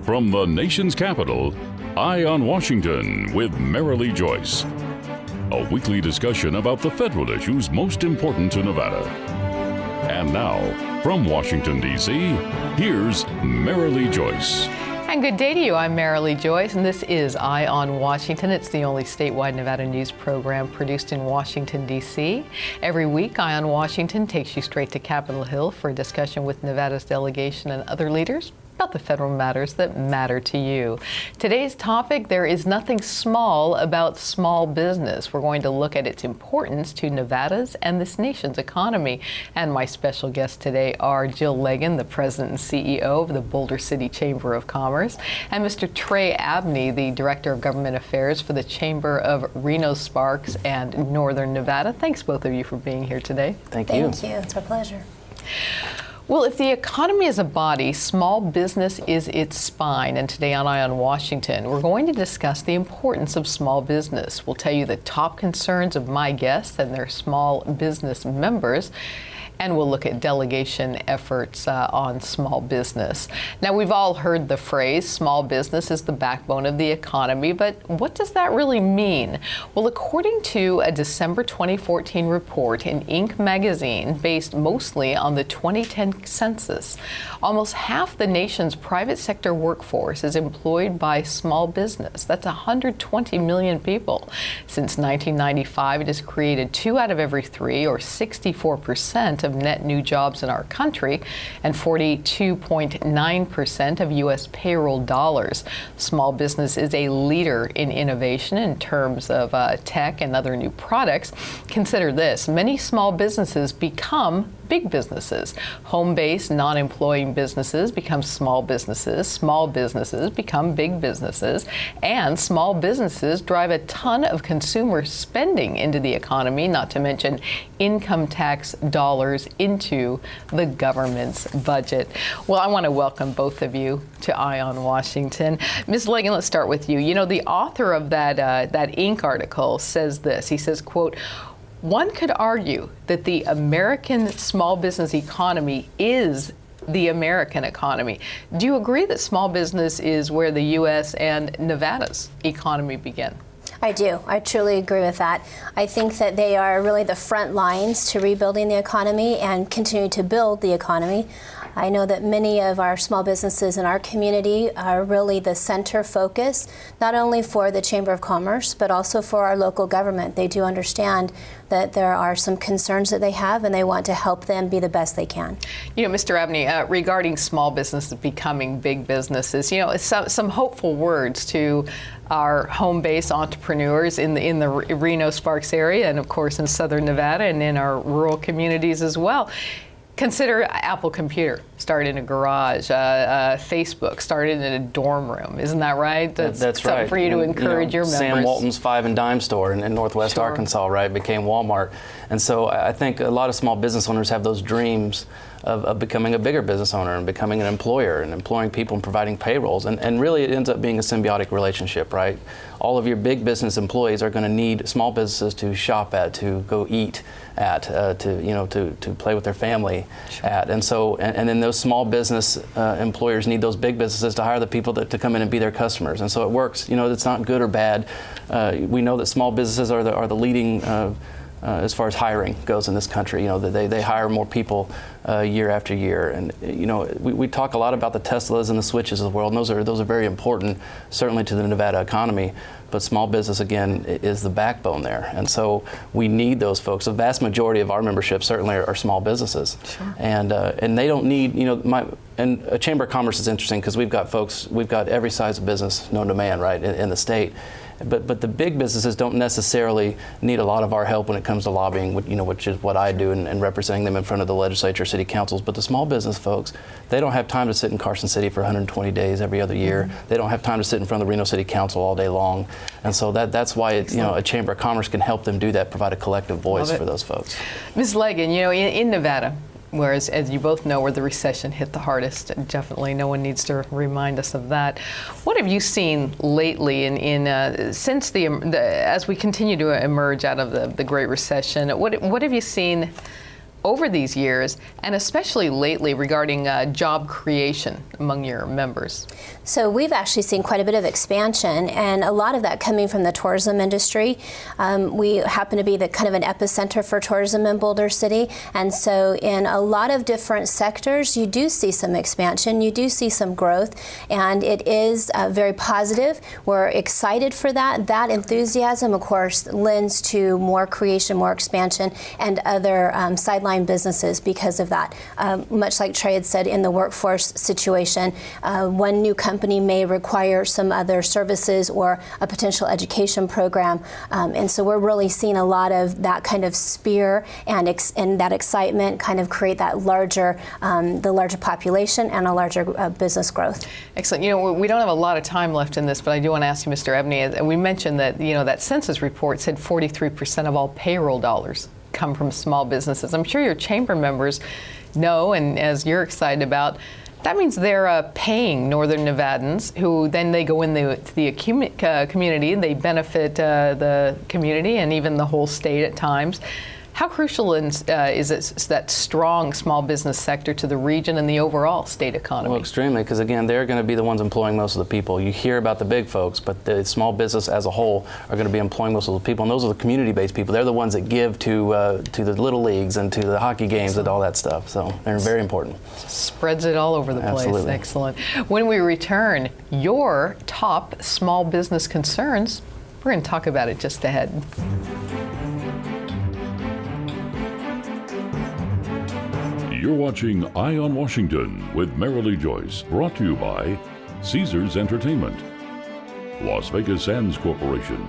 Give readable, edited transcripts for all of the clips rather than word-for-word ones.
From the nation's capital, Eye on Washington with Marilee Joyce. A weekly discussion about the federal issues most important to Nevada. And now, from Washington, D.C., here's Marilee Joyce. And good day to you. I'm Marilee Joyce, and this is Eye on Washington. It's the only statewide Nevada news program produced in Washington, D.C. Every week, Eye on Washington takes you straight to Capitol Hill for a discussion with Nevada's delegation and other leaders about the federal matters that matter to you. Today's topic, there is nothing small about small business. We're going to look at its importance to Nevada's and this nation's economy. And my special guests today are Jill Lagan, the president and CEO of the Boulder City Chamber of Commerce, and Mr. Trey Abney, the director of government affairs for the Chamber of Reno-Sparks and Northern Nevada. Thanks, both of you, for being here today. Thank you. Thank you. It's our pleasure. Well, if the economy is a body, small business is its spine. And today on Eye on Washington, we're going to discuss the importance of small business. We'll tell you the top concerns of my guests and their small business members. And we'll look at delegation efforts on small business. Now, we've all heard the phrase, small business is the backbone of the economy, but what does that really mean? Well, according to a December 2014 report in Inc. magazine, based mostly on the 2010 census, almost half the nation's private sector workforce is employed by small business. That's 120 million people. Since 1995, it has created 2 out of every 3, or 64%, of net new jobs in our country and 42.9% of U.S. payroll dollars. Small business is a leader in innovation in terms of tech and other new products. Consider this, many small businesses become big businesses. Home-based, non-employing businesses become small businesses become big businesses, and small businesses drive a ton of consumer spending into the economy, not to mention income tax dollars into the government's budget. Well, I want to welcome both of you to Eye on Washington. Ms. Lagan, let's start with you. You know, the author of that Inc. article says this. He says, quote, "One could argue that the American small business economy is the American economy." Do you agree that small business is where the U.S. and Nevada's economy begin? I do. I truly agree with that. I think that they are really the front lines to rebuilding the economy and continue to build the economy. I know that many of our small businesses in our community are really the center focus, not only for the Chamber of Commerce, but also for our local government. They do understand that there are some concerns that they have, and they want to help them be the best they can. You know, Mr. Abney, regarding small businesses becoming big businesses, you know, some hopeful words to our home-based entrepreneurs in the Reno-Sparks area, and of course in Southern Nevada and in our rural communities as well. Consider Apple Computer started in a garage, Facebook started in a dorm room. Isn't that right? That's something right. for you to encourage your members. Sam Walton's 5 and Dime store in Northwest Arkansas, right, became Walmart. And so I think a lot of small business owners have those dreams of becoming a bigger business owner and becoming an employer and employing people and providing payrolls. And really it ends up being a symbiotic relationship, right? All of your big business employees are going to need small businesses to shop at, to go eat at, to play with their family at. And so, and then those small business employers need those big businesses to hire the people to come in and be their customers. And so it works. You know, it's not good or bad. We know that small businesses are the leading as far as hiring goes in this country. You know, they hire more people year after year. And, you know, we talk a lot about the Teslas and the Switches of the world, and those are very important, certainly to the Nevada economy. But small business, again, is the backbone there. And so we need those folks. The vast majority of our membership certainly are small businesses. Sure. And they don't need, you know, and a Chamber of Commerce is interesting because we've got every size of business known to man, right, in the state. But the big businesses don't necessarily need a lot of our help when it comes to lobbying, you know, which is what I do and representing them in front of the legislature, city councils. But the small business folks, they don't have time to sit in Carson City for 120 days every other year. Mm-hmm. They don't have time to sit in front of the Reno City Council all day long. And so that's why a Chamber of Commerce can help them do that, provide a collective voice for those folks. Ms. Lagan, you know, in Nevada, whereas, as you both know, where the recession hit the hardest, definitely no one needs to remind us of that. What have you seen lately since as we continue to emerge out of the Great Recession? What have you seen over these years, and especially lately regarding job creation among your members? So we've actually seen quite a bit of expansion, and a lot of that coming from the tourism industry. We happen to be the kind of an epicenter for tourism in Boulder City, and so in a lot of different sectors, you do see some expansion, you do see some growth, and it is very positive. We're excited for that. That enthusiasm, of course, lends to more creation, more expansion, and other sideline businesses because of that. Much like Trey had said, in the workforce situation, one new company may require some other services or a potential education program, and so we're really seeing a lot of that kind of spear and that excitement kind of create that larger, the larger population and a larger business growth. Excellent. You know, we don't have a lot of time left in this, but I do want to ask you, Mr. Ebney, we mentioned that, you know, that census report said 43% of all payroll dollars come from small businesses. I'm sure your chamber members know, and as you're excited about, that means they're paying Northern Nevadans, who then they go in the community, they benefit the community and even the whole state at times. How crucial is it, that strong small business sector to the region and the overall state economy? Well, extremely, because again, they're going to be the ones employing most of the people. You hear about the big folks, but the small business as a whole are going to be employing most of the people, and those are the community-based people. They're the ones that give to the little leagues and to the hockey games and all that stuff. So they're very important. Spreads it all over the place. Absolutely. Excellent. When we return, your top small business concerns, we're going to talk about it just ahead. You're watching Eye on Washington with Marilee Joyce, brought to you by Caesars Entertainment, Las Vegas Sands Corporation,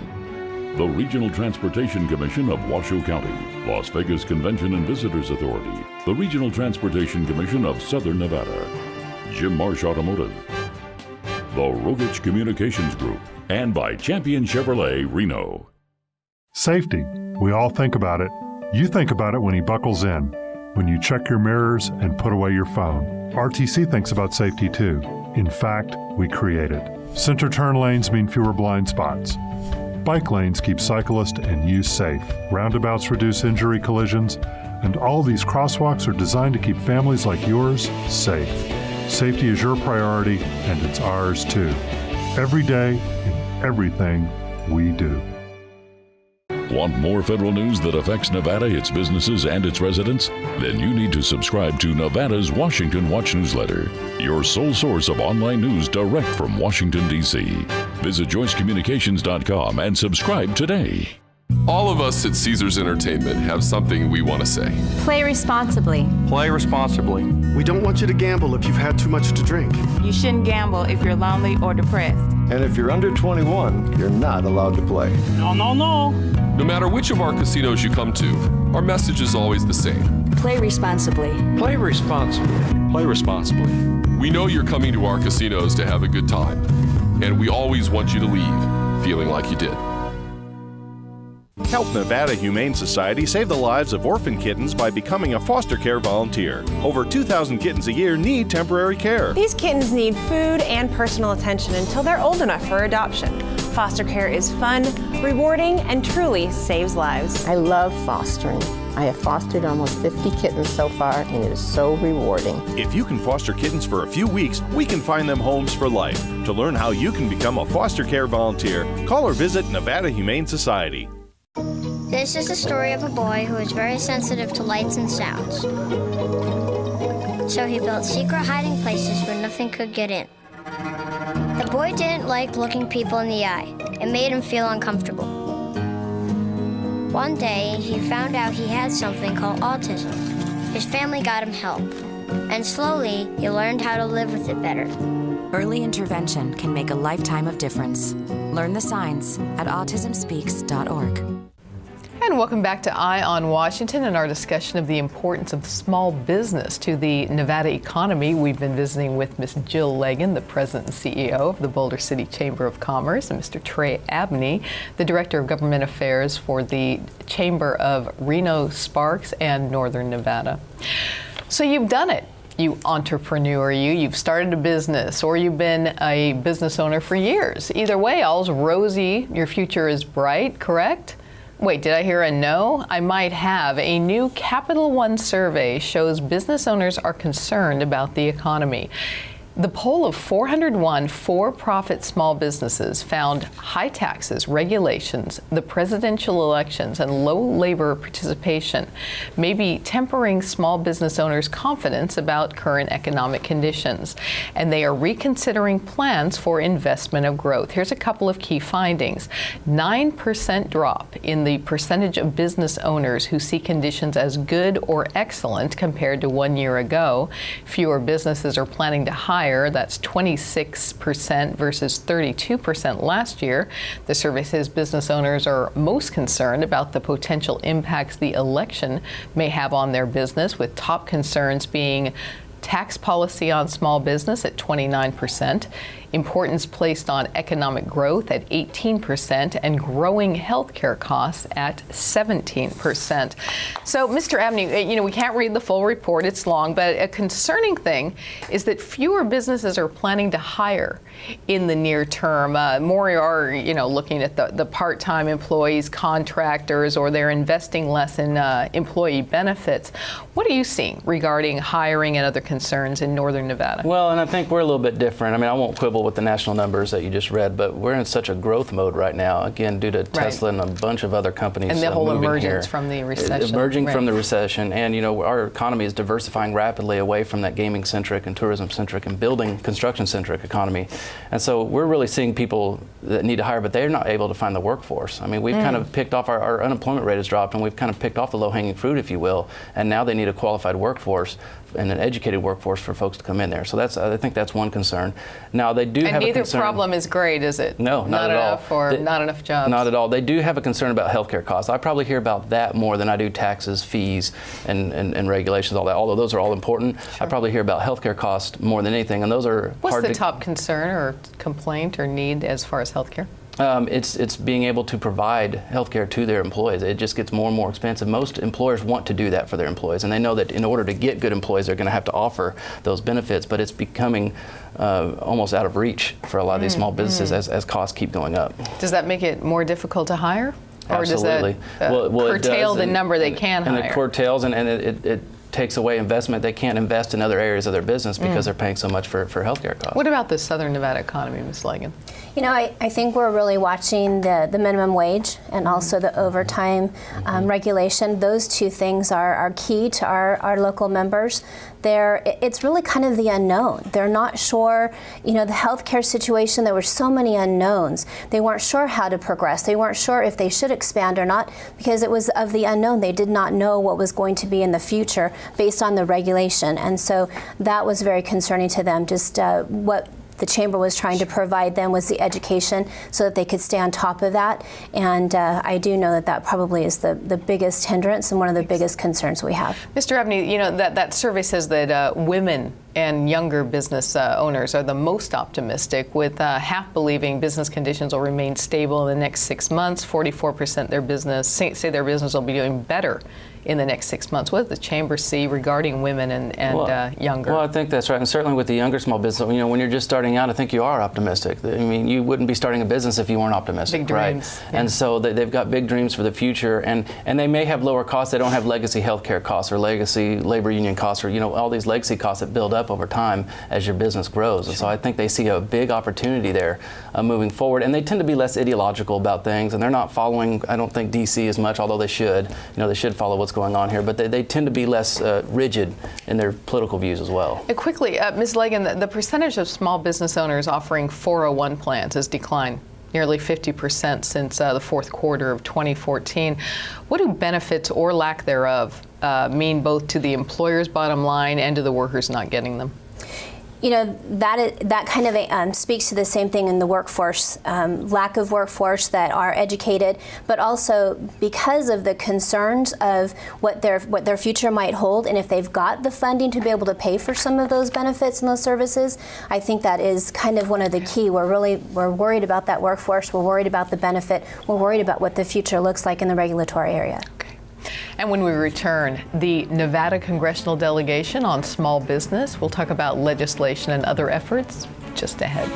the Regional Transportation Commission of Washoe County, Las Vegas Convention and Visitors Authority, the Regional Transportation Commission of Southern Nevada, Jim Marsh Automotive, the Rogich Communications Group, and by Champion Chevrolet Reno. Safety. We all think about it. You think about it when he buckles in, when you check your mirrors and put away your phone. RTC thinks about safety too. In fact, we create it. Center turn lanes mean fewer blind spots. Bike lanes keep cyclists and you safe. Roundabouts reduce injury collisions, and all these crosswalks are designed to keep families like yours safe. Safety is your priority, and it's ours too. Every day, in everything we do. Want more federal news that affects Nevada, its businesses, and its residents? Then you need to subscribe to Nevada's Washington Watch newsletter, your sole source of online news direct from Washington, D.C. Visit joycecommunications.com and subscribe today. All of us at Caesars Entertainment have something we want to say. Play responsibly. Play responsibly. We don't want you to gamble if you've had too much to drink. You shouldn't gamble if you're lonely or depressed. And if you're under 21, you're not allowed to play. No. No matter which of our casinos you come to, our message is always the same. Play responsibly. Play responsibly. Play responsibly. We know you're coming to our casinos to have a good time, and we always want you to leave feeling like you did. Help Nevada Humane Society save the lives of orphan kittens by becoming a foster care volunteer. Over 2,000 kittens a year need temporary care. These kittens need food and personal attention until they're old enough for adoption. Foster care is fun, rewarding, and truly saves lives. I love fostering. I have fostered almost 50 kittens so far, and it is so rewarding. If you can foster kittens for a few weeks, we can find them homes for life. To learn how you can become a foster care volunteer, call or visit Nevada Humane Society. This is the story of a boy who is very sensitive to lights and sounds. So he built secret hiding places where nothing could get in. The boy didn't like looking people in the eye. It made him feel uncomfortable. One day, he found out he had something called autism. His family got him help, and slowly, he learned how to live with it better. Early intervention can make a lifetime of difference. Learn the signs at autismspeaks.org. And welcome back to Eye on Washington and our discussion of the importance of small business to the Nevada economy. We've been visiting with Ms. Jill Lagan, the President and CEO of the Boulder City Chamber of Commerce, and Mr. Trey Abney, the Director of Government Affairs for the Chamber of Reno, Sparks, and Northern Nevada. So you've done it. You entrepreneur, you've started a business, or you've been a business owner for years. Either way, all's rosy. Your future is bright, correct? Wait, did I hear a no? I might have. A new Capital One survey shows business owners are concerned about the economy. The poll of 401 for-profit small businesses found high taxes, regulations, the presidential elections, and low labor participation may be tempering small business owners' confidence about current economic conditions, and they are reconsidering plans for investment of growth. Here's a couple of key findings. 9% drop in the percentage of business owners who see conditions as good or excellent compared to 1 year ago. Fewer businesses are planning to hire. That's 26% versus 32% last year. The survey says business owners are most concerned about the potential impacts the election may have on their business, with top concerns being tax policy on small business at 29%, importance placed on economic growth at 18%, and growing healthcare costs at 17%. So, Mr. Abney, we can't read the full report, it's long, but a concerning thing is that fewer businesses are planning to hire in the near term. More are, looking at the part-time employees, contractors, or they're investing less in employee benefits. What are you seeing regarding hiring and other concerns in Northern Nevada? Well, and I think we're a little bit different. I mean, I won't quibble with the national numbers that you just read, but we're in such a growth mode right now, again, due to Tesla and a bunch of other companies. And the whole emergence here. from the recession. Emerging from the recession. And, our economy is diversifying rapidly away from that gaming-centric and tourism-centric and building construction-centric economy. And so we're really seeing people that need to hire, but they're not able to find the workforce. I mean, we've kind of picked off, our unemployment rate has dropped, and we've kind of picked off the low-hanging fruit, if you will, and now they need a qualified workforce and an educated workforce for folks to come in there. So I think that's one concern. Now, they do have a concern. And neither problem is great, is it? No, not at all. Enough or not enough jobs? Not at all. They do have a concern about healthcare costs. I probably hear about that more than I do taxes, fees, and regulations, all that. Although those are all important, I probably hear about healthcare costs more than anything, and those are What's the top concern or complaint or need as far as healthcare? It's being able to provide health care to their employees. It just gets more and more expensive. Most employers want to do that for their employees, and they know that in order to get good employees, they're going to have to offer those benefits, but it's becoming almost out of reach for a lot of these small businesses as costs keep going up. Does that make it more difficult to hire? Or Absolutely. does that curtail the number they can hire? And it curtails, and it takes away investment. They can't invest in other areas of their business because they're paying so much for healthcare costs. What about the Southern Nevada economy, Ms. Lagan? I think we're really watching the minimum wage and also the overtime regulation. Those two things are key to our local members. It's really kind of the unknown. They're not sure, the healthcare situation, there were so many unknowns. They weren't sure how to progress. They weren't sure if they should expand or not because it was of the unknown. They did not know what was going to be in the future based on the regulation. And so that was very concerning to them, just what the chamber was trying to provide them was the education so that they could stay on top of that. And I do know that probably is the biggest hindrance and one of the biggest concerns we have. Mr. Abney, that survey says that women and younger business owners are the most optimistic, with half believing business conditions will remain stable in the next 6 months. 44% say their business will be doing better in the next 6 months. What does the chamber see regarding women and younger? Well, I think that's right, and certainly with the younger small business, when you're just starting out, I think you are optimistic. I mean, you wouldn't be starting a business if you weren't optimistic, big dreams, right? Yeah. And so they've got big dreams for the future, and they may have lower costs. They don't have legacy healthcare costs or legacy labor union costs or all these legacy costs that build up over time as your business grows. And so I think they see a big opportunity there moving forward, and they tend to be less ideological about things, and they're not following, I don't think, DC as much, although they should. They should follow what's going on here, but they tend to be less rigid in their political views as well. Quickly, Ms. Lagan, the percentage of small business owners offering 401 plans has declined nearly 50% since the fourth quarter of 2014. What do benefits or lack thereof mean both to the employer's bottom line and to the workers not getting them? That kind of speaks to the same thing in the workforce, lack of workforce that are educated, but also because of the concerns of what their future might hold, and if they've got the funding to be able to pay for some of those benefits and those services, I think that is kind of one of the key. We're worried about that workforce, we're worried about the benefit, we're worried about what the future looks like in the regulatory area. And when we return, the Nevada Congressional Delegation on Small Business. We'll talk about legislation and other efforts just ahead.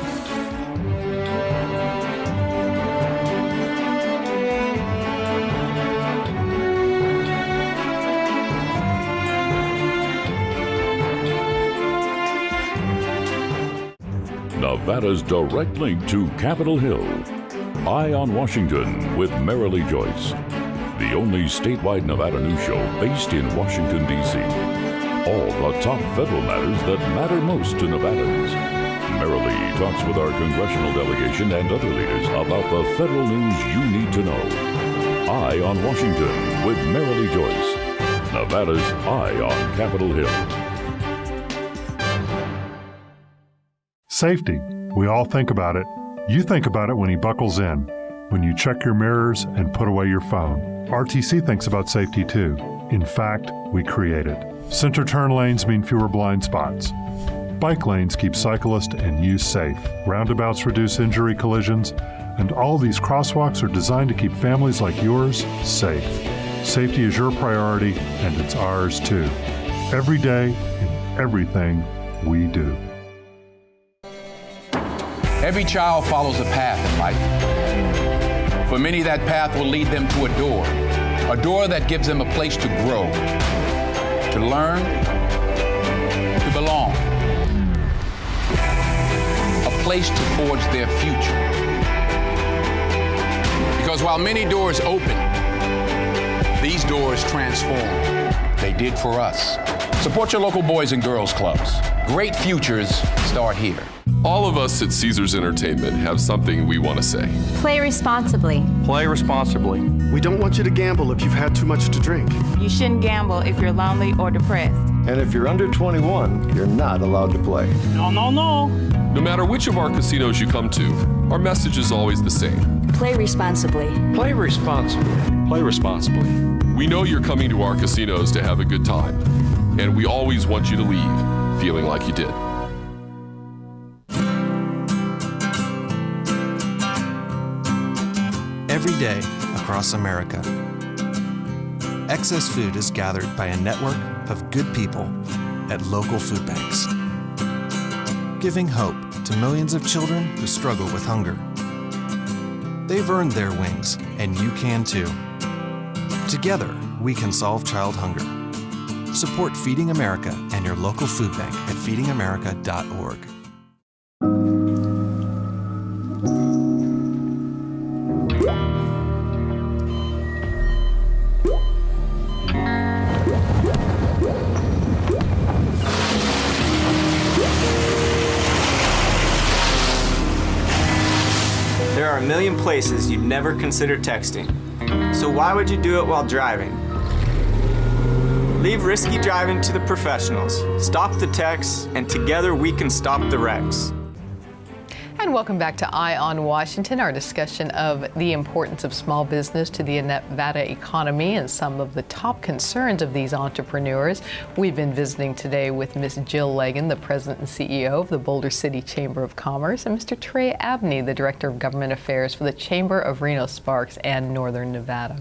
Nevada's direct link to Capitol Hill. Eye on Washington with Marilee Joyce, the only statewide Nevada news show based in Washington, D.C. All the top federal matters that matter most to Nevadans. Marilee talks with our congressional delegation and other leaders about the federal news you need to know. Eye on Washington with Marilee Joyce, Nevada's Eye on Capitol Hill. Safety. We all think about it. You think about it when he buckles in, when you check your mirrors and put away your phone. RTC thinks about safety too. In fact, we create it. Center turn lanes mean fewer blind spots. Bike lanes keep cyclists and you safe. Roundabouts reduce injury collisions. And all these crosswalks are designed to keep families like yours safe. Safety is your priority, and it's ours too. Every day, in everything we do. Every child follows a path in life. For many, that path will lead them to a door that gives them a place to grow, to learn, to belong, a place to forge their future. Because while many doors open, these doors transform. They did for us. Support your local Boys and Girls Clubs. Great futures start here. All of us at Caesars Entertainment have something we want to say. Play responsibly. Play responsibly. We don't want you to gamble if you've had too much to drink. You shouldn't gamble if you're lonely or depressed. And if you're under 21, you're not allowed to play. No. No matter which of our casinos you come to, our message is always the same. Play responsibly. Play responsibly. Play responsibly. We know you're coming to our casinos to have a good time, and we always want you to leave feeling like you did. Every day across America, excess food is gathered by a network of good people at local food banks, giving hope to millions of children who struggle with hunger. They've earned their wings, and you can too. Together, we can solve child hunger. Support Feeding America and your local food bank at feedingamerica.org. There are a million places you'd never consider texting. So why would you do it while driving? Leave risky driving to the professionals. Stop the texts, and together we can stop the wrecks. And welcome back to Eye on Washington, our discussion of the importance of small business to the Nevada economy and some of the top concerns of these entrepreneurs. We've been visiting today with Ms. Jill Lagan, the President and CEO of the Boulder City Chamber of Commerce, and Mr. Trey Abney, the Director of Government Affairs for the Chamber of Reno-Sparks and Northern Nevada.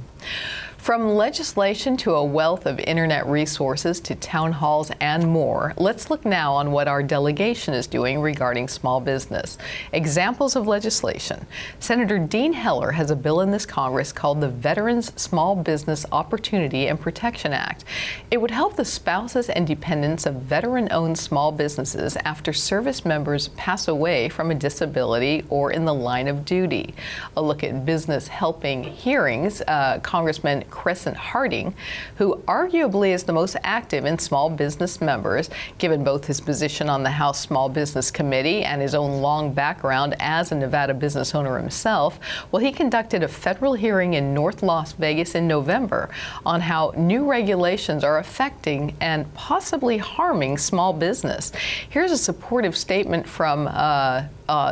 From legislation to a wealth of internet resources to town halls and more, let's look now on what our delegation is doing regarding small business. Examples of legislation. Senator Dean Heller has a bill in this Congress called the Veterans Small Business Opportunity and Protection Act. It would help the spouses and dependents of veteran-owned small businesses after service members pass away from a disability or in the line of duty. A look at business helping hearings, Congressman Crescent Harding, who arguably is the most active in small business members, given both his position on the House Small Business Committee and his own long background as a Nevada business owner himself. Well, he conducted a federal hearing in North Las Vegas in November on how new regulations are affecting and possibly harming small business. Here's a supportive statement from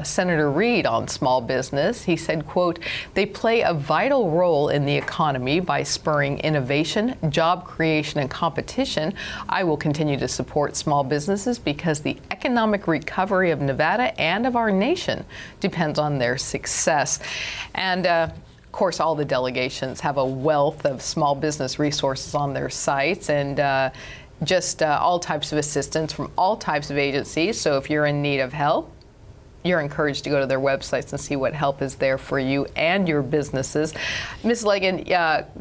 Senator Reed on small business. He said, quote, "They play a vital role in the economy by spurring innovation, job creation, and competition. I will continue to support small businesses because the economic recovery of Nevada and of our nation depends on their success." And of course, all the delegations have a wealth of small business resources on their sites, and all types of assistance from all types of agencies. So if you're in need of help, you're encouraged to go to their websites and see what help is there for you and your businesses. Ms. Lagan,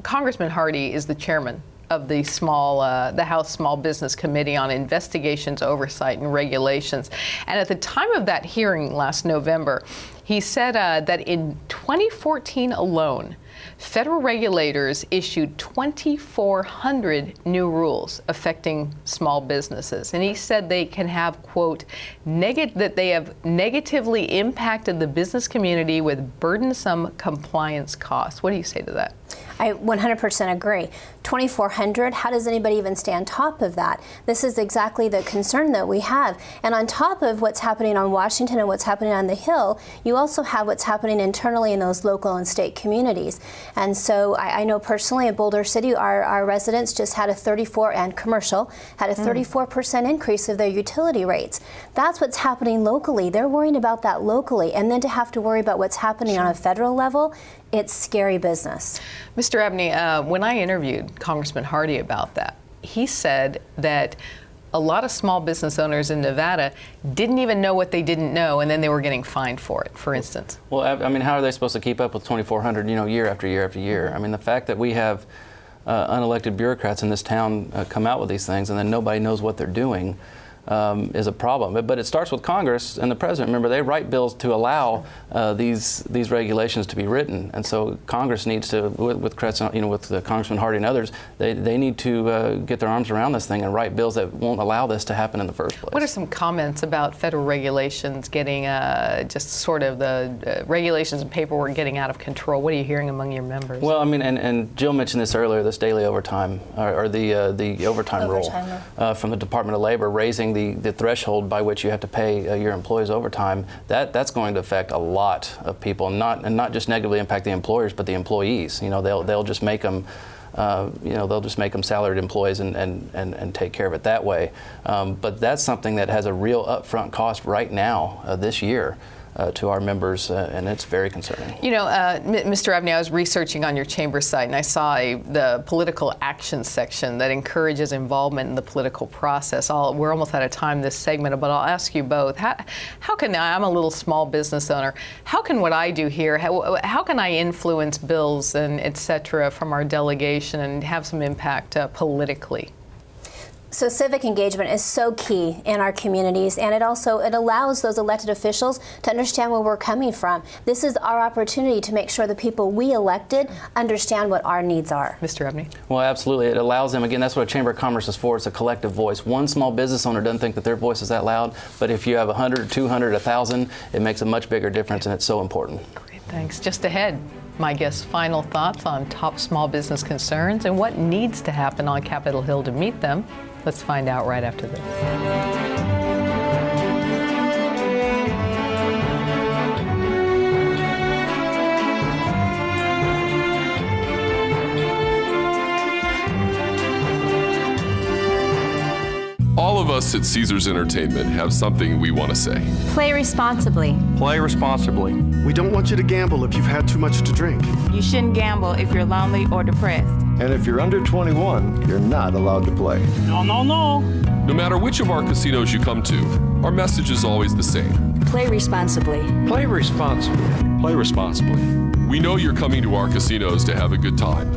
Congressman Hardy is the chairman of the House Small Business Committee on Investigations, Oversight, and Regulations. And at the time of that hearing last November, he said that in 2014 alone, federal regulators issued 2,400 new rules affecting small businesses. And he said they can have, quote, that they have negatively impacted the business community with burdensome compliance costs. What do you say to that? I 100% agree. 2,400, how does anybody even stay on top of that? This is exactly the concern that we have. And on top of what's happening on Washington and what's happening on the Hill, you also have what's happening internally in those local and state communities. And so I know personally in Boulder City, our residents just had a 34% increase of their utility rates. That's what's happening locally. They're worrying about that locally. And then to have to worry about what's happening on a federal level, it's scary business. Mr. Abney, when I interviewed Congressman Hardy about that, he said that a lot of small business owners in Nevada didn't even know what they didn't know, and then they were getting fined for it, for instance. Well, I mean, how are they supposed to keep up with 2,400, year after year after year? I mean, the fact that we have unelected bureaucrats in this town come out with these things and then nobody knows what they're doing is a problem. But it starts with Congress and the president. Remember, they write bills to allow these regulations to be written, and so Congress needs to, with Congressman Hardy and others, they need to get their arms around this thing and write bills that won't allow this to happen in the first place. What are some comments about federal regulations getting just sort of the regulations and paperwork getting out of control? What are you hearing among your members? Well, I mean, and Jill mentioned this earlier, this daily overtime or the overtime rule from the Department of Labor, raising the threshold by which you have to pay your employees overtime. That's going to affect a lot of people, and not just negatively impact the employers, but the employees. They'll just make them salaried employees and take care of it that way. But that's something that has a real upfront cost right now this year. To our members, and it's very concerning. Mr. Abney, I was researching on your chamber site, and I saw the political action section that encourages involvement in the political process. We're almost out of time this segment, but I'll ask you both. How can I'm a little small business owner? How can what I do here? How can I influence bills and et cetera from our delegation and have some impact politically? So civic engagement is so key in our communities, and it allows those elected officials to understand where we're coming from. This is our opportunity to make sure the people we elected understand what our needs are. Mr. Abney? Well, absolutely. It allows them, again, that's what a Chamber of Commerce is for. It's a collective voice. One small business owner doesn't think that their voice is that loud, but if you have 100, 200, 1,000, it makes a much bigger difference, and it's so important. Great, thanks. Just ahead, my guest's final thoughts on top small business concerns and what needs to happen on Capitol Hill to meet them. Let's find out right after this. All of us at Caesars Entertainment have something we want to say. Play responsibly. Play responsibly. We don't want you to gamble if you've had too much to drink. You shouldn't gamble if you're lonely or depressed. And if you're under 21, you're not allowed to play. No. No matter which of our casinos you come to, our message is always the same. Play responsibly. Play responsibly. Play responsibly. We know you're coming to our casinos to have a good time,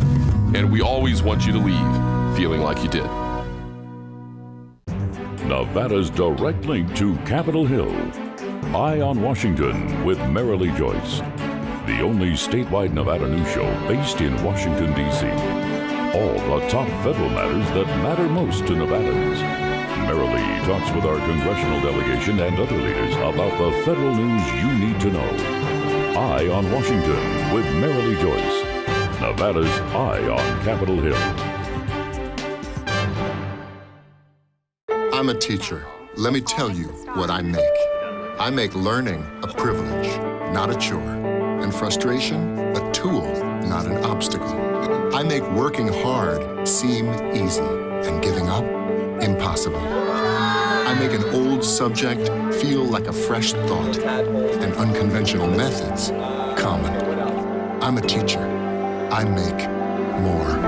and we always want you to leave feeling like you did. Nevada's direct link to Capitol Hill. Eye on Washington with Marilee Joyce. The only statewide Nevada news show based in Washington, D.C. All the top federal matters that matter most to Nevadans. Marilee talks with our congressional delegation and other leaders about the federal news you need to know. Eye on Washington with Marilee Joyce. Nevada's Eye on Capitol Hill. I'm a teacher. Let me tell you what I make. I make learning a privilege, not a chore, and frustration a tool, not an obstacle. I make working hard seem easy and giving up impossible. I make an old subject feel like a fresh thought and unconventional methods common. I'm a teacher. I make more.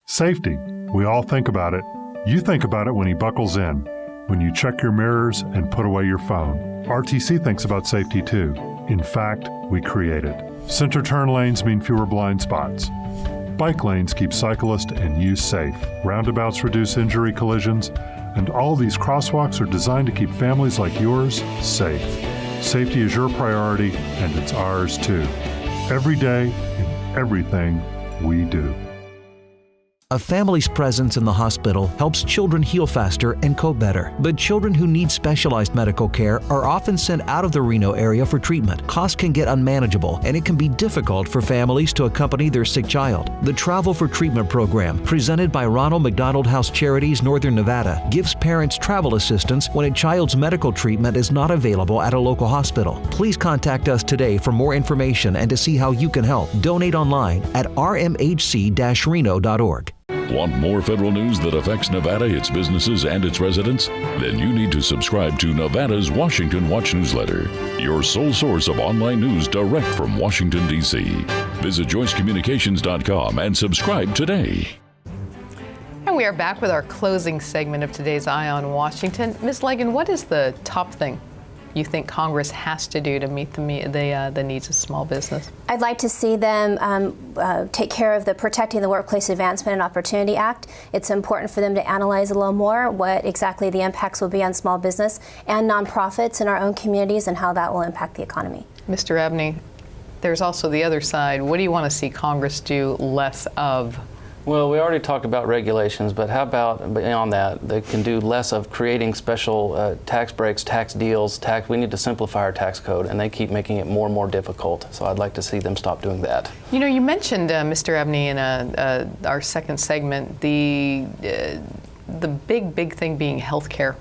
Safety. We all think about it. You think about it when he buckles in, when you check your mirrors and put away your phone. RTC thinks about safety too. In fact, we create it. Center turn lanes mean fewer blind spots. Bike lanes keep cyclists and you safe. Roundabouts reduce injury collisions. And all these crosswalks are designed to keep families like yours safe. Safety is your priority, and it's ours too. Every day, in everything we do. A family's presence in the hospital helps children heal faster and cope better. But children who need specialized medical care are often sent out of the Reno area for treatment. Costs can get unmanageable, and it can be difficult for families to accompany their sick child. The Travel for Treatment program, presented by Ronald McDonald House Charities Northern Nevada, gives parents travel assistance when a child's medical treatment is not available at a local hospital. Please contact us today for more information and to see how you can help. Donate online at rmhc-reno.org. Want more federal news that affects Nevada, its businesses, and its residents? Then you need to subscribe to Nevada's Washington Watch newsletter, your sole source of online news direct from Washington, D.C. Visit joycecommunications.com and subscribe today. And we are back with our closing segment of today's Eye on Washington. Ms. Lagan, what is the top thing you think Congress has to do to meet the needs of small business? I'd like to see them take care of the Protecting the Workplace Advancement and Opportunity Act. It's important for them to analyze a little more what exactly the impacts will be on small business and nonprofits in our own communities and how that will impact the economy. Mr. Abney, there's also the other side. What do you want to see Congress do less of? Well, we already talked about regulations, but how about beyond that? They can do less of creating special tax breaks, tax deals, we need to simplify our tax code, and they keep making it more and more difficult. So I'd like to see them stop doing that. You know, you mentioned, Mr. Abney, in our second segment, the big thing being health care.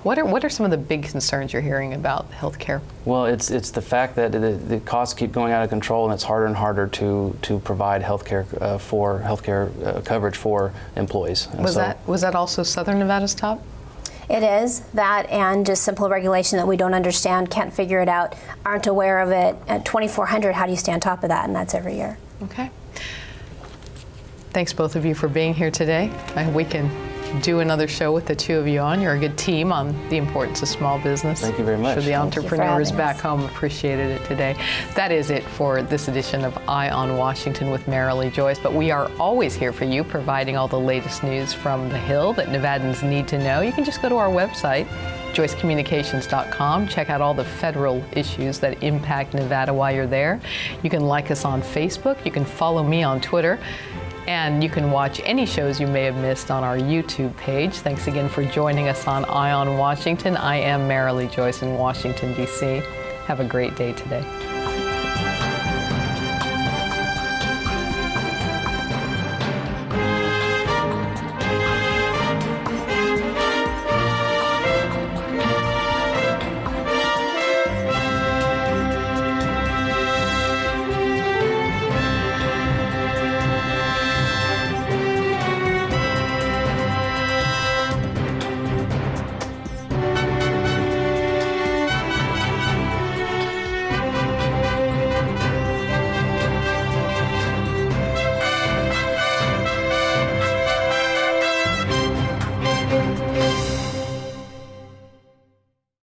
What are some of the big concerns you're hearing about healthcare? Well, it's the fact that the costs keep going out of control, and it's harder and harder to provide healthcare coverage for employees. Was that also Southern Nevada's top? It is that, and just simple regulation that we don't understand, can't figure it out, aren't aware of it. At 2,400, how do you stay on top of that? And that's every year. Okay. Thanks both of you for being here today. I hope we can do another show with the two of you on. You're a good team on the importance of small business. Thank you very much. For the entrepreneurs back home, appreciated it today. That is it for this edition of Eye on Washington with Marilee Joyce. But we are always here for you, providing all the latest news from the Hill that Nevadans need to know. You can just go to our website, joycecommunications.com. Check out all the federal issues that impact Nevada while you're there. You can like us on Facebook. You can follow me on Twitter. And you can watch any shows you may have missed on our YouTube page. Thanks again for joining us on Eye on Washington. I am Marilee Joyce in Washington, D.C. Have a great day today.